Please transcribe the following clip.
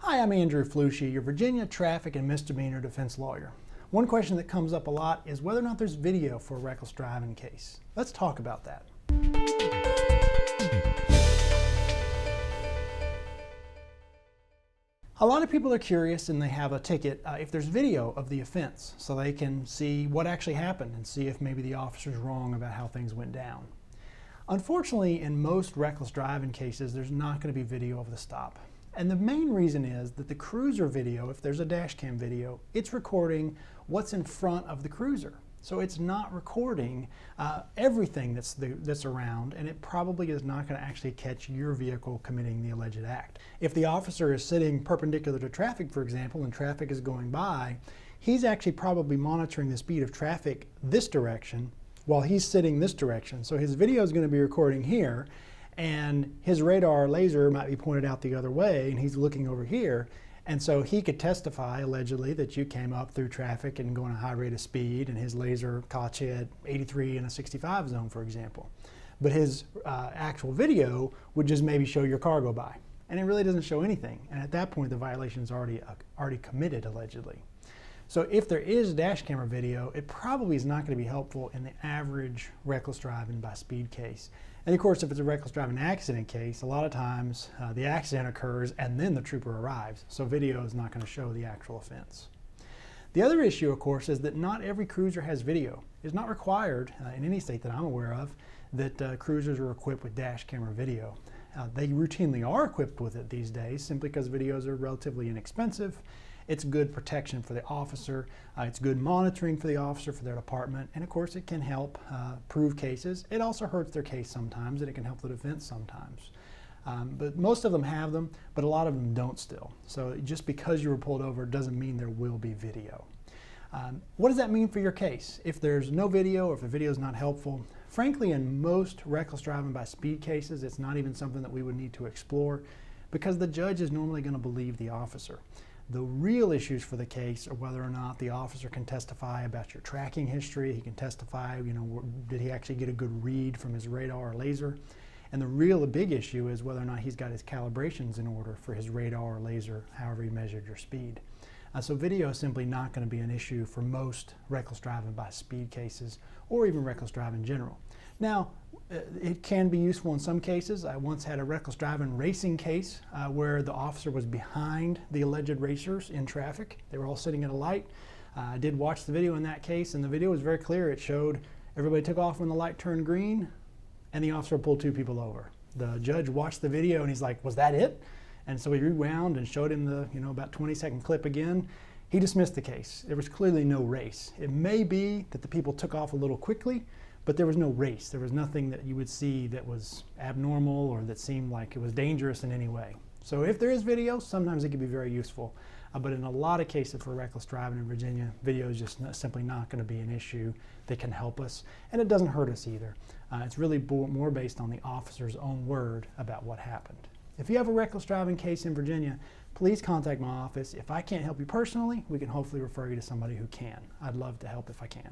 Hi, I'm Andrew Flusci, your Virginia traffic and misdemeanor defense lawyer. One question that comes up a lot is whether or not there's video for a reckless driving case. Let's talk about that. A lot of people are curious and they have a ticket if there's video of the offense so they can see what actually happened and see if maybe the officer's wrong about how things went down. Unfortunately, in most reckless driving cases, there's not going to be video of the stop. And the main reason is that the cruiser video, if there's a dash cam video, it's recording what's in front of the cruiser. So it's not recording everything that's around, and it probably is not going to actually catch your vehicle committing the alleged act. If the officer is sitting perpendicular to traffic, for example, and traffic is going by, he's actually probably monitoring the speed of traffic this direction while he's sitting this direction. So his video is going to be recording here, and his radar laser might be pointed out the other way, and he's looking over here. And so he could testify, allegedly, that you came up through traffic and going a high rate of speed, and his laser caught you at 83 in a 65 zone, for example. But his actual video would just maybe show your car go by. And it really doesn't show anything. And at that point, the violation is already committed, allegedly. So if there is dash camera video, it probably is not going to be helpful in the average reckless driving by speed case. And of course, if it's a reckless driving accident case, a lot of times the accident occurs and then the trooper arrives. So video is not going to show the actual offense. The other issue, of course, is that not every cruiser has video. It's not required in any state that I'm aware of that cruisers are equipped with dash camera video. They routinely are equipped with it these days simply because videos are relatively inexpensive. It's good protection for the officer, it's good monitoring for the officer, for their department, and of course it can help prove cases. It also hurts their case sometimes, and it can help the defense sometimes. But most of them have them, but a lot of them don't still. So just because you were pulled over doesn't mean there will be video. What does that mean for your case? If there's no video or if the video is not helpful, frankly, in most reckless driving by speed cases, it's not even something that we would need to explore because the judge is normally going to believe the officer. The real issues for the case are whether or not the officer can testify about your tracking history. He can testify, did he actually get a good read from his radar or laser? And the big issue is whether or not he's got his calibrations in order for his radar or laser, however he measured your speed. So video is simply not going to be an issue for most reckless driving by speed cases or even reckless driving in general. Now, it can be useful in some cases. I once had a reckless driving racing case where the officer was behind the alleged racers in traffic. They were all sitting at a light. I did watch the video in that case, and the video was very clear. It showed everybody took off when the light turned green, and the officer pulled two people over. The judge watched the video, and he's like, was that it? And so he rewound and showed him the about 20-second clip again. He dismissed the case. There was clearly no race. It may be that the people took off a little quickly, but there was no race. There was nothing that you would see that was abnormal or that seemed like it was dangerous in any way. So if there is video, sometimes it can be very useful. But in a lot of cases for reckless driving in Virginia, video is just simply not going to be an issue that can help us. And it doesn't hurt us either. It's really more based on the officer's own word about what happened. If you have a reckless driving case in Virginia, please contact my office. If I can't help you personally, we can hopefully refer you to somebody who can. I'd love to help if I can.